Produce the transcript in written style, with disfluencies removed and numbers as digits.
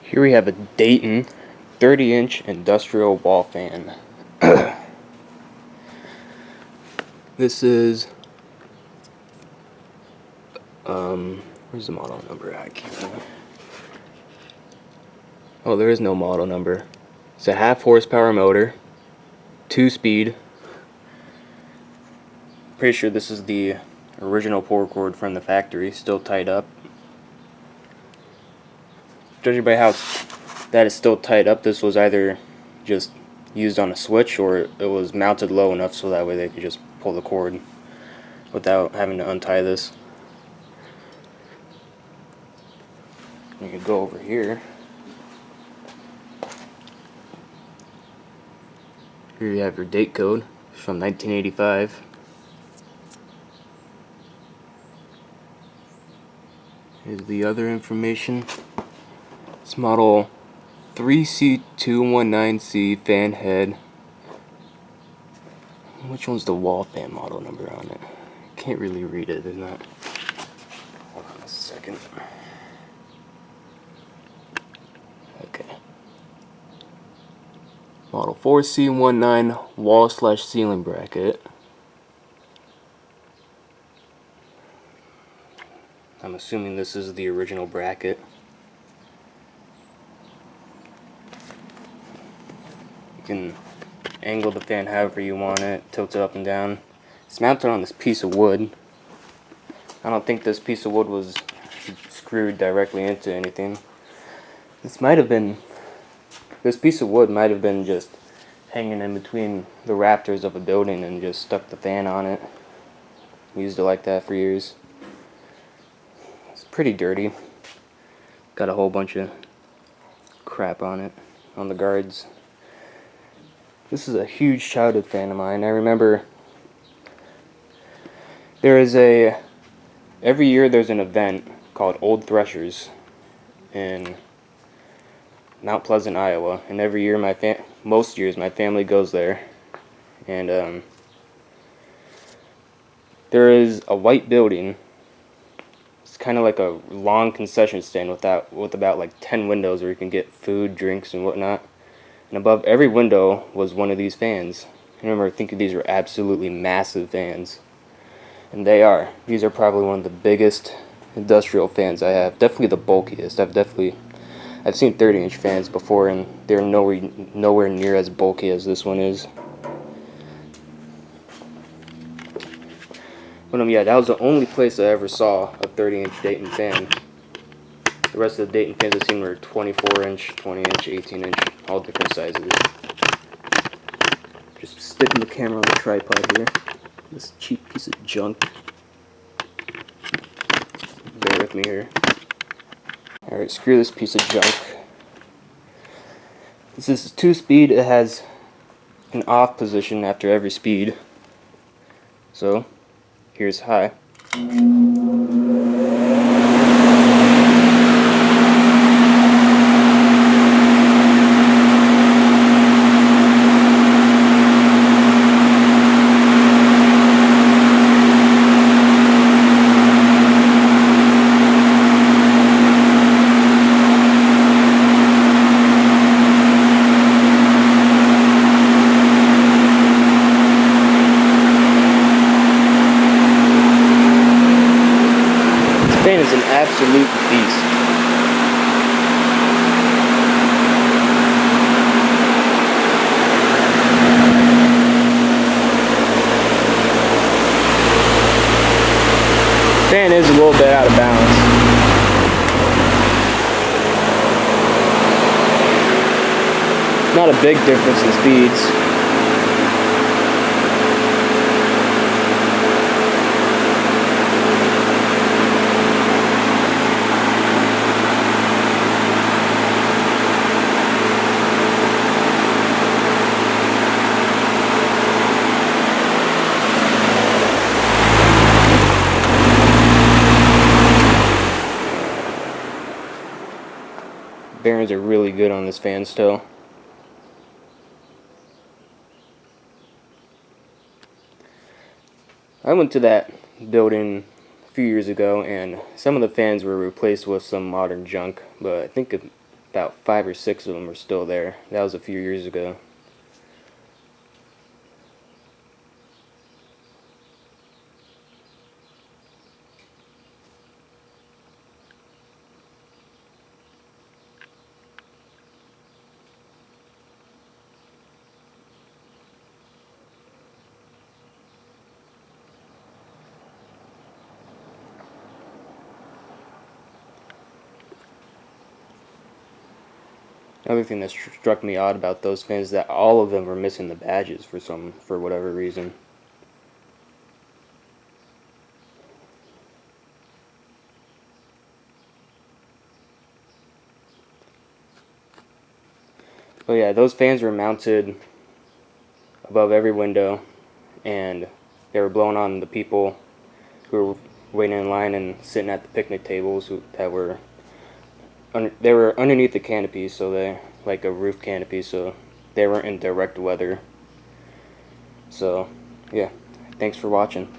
Here we have a Dayton 30-inch industrial wall fan. This is where's the model number? I can't remember. Oh, there is no model number. It's a 1/2 horsepower motor, 2-speed. Pretty sure this is the original pull cord from the factory, still tied up. Judging by how that is still tied up, this was either just used on a switch or it was mounted low enough so that way they could just pull the cord without having to untie this. You can go over here. Here you have your date code from 1985. Here's the other information. It's model 3C219C fan head. Which one's the wall fan model number on it? Can't really read it, there's not. Hold on a second. Okay. Model 4C19 wall/ceiling bracket. I'm assuming this is the original bracket. You can angle the fan however you want it, tilt it up and down. It's mounted on this piece of wood. I don't think this piece of wood was screwed directly into anything. This piece of wood might have been just hanging in between the rafters of a building and just stuck the fan on it. Used it like that for years. It's pretty dirty. Got a whole bunch of crap on it, on the guards. This is a huge childhood fan of mine. I remember every year there's an event called Old Threshers in Mount Pleasant, Iowa, and every year most years my family goes there, and there is a white building. It's kind of like a long concession stand with about like 10 windows where you can get food, drinks, and whatnot. And above every window was one of these fans. I remember thinking these were absolutely massive fans. And they are. These are probably one of the biggest industrial fans I have. Definitely the bulkiest. I've seen 30-inch fans before, and they're nowhere near as bulky as this one is. But yeah, that was the only place I ever saw a 30-inch Dayton fan. The rest of the Dayton fans I've seen were 24-inch, 20-inch, 18-inch, all different sizes. Just sticking the camera on the tripod here. This cheap piece of junk. Bear with me here. Alright, screw this piece of junk. This is 2-speed. It has an off position after every speed. So, here's high. This fan is an absolute beast. Fan is a little bit out of balance. Not a big difference in speeds. Bearings are really good on this fan still. I went to that building a few years ago, and some of the fans were replaced with some modern junk, but I think about 5 or 6 of them are still there. That was a few years ago. Another thing that struck me odd about those fans is that all of them were missing the badges for whatever reason. But yeah, those fans were mounted above every window, and they were blowing on the people who were waiting in line and sitting at the picnic tables that were they were underneath the canopy, so they like a roof canopy, so they weren't in direct weather. So yeah, thanks for watching.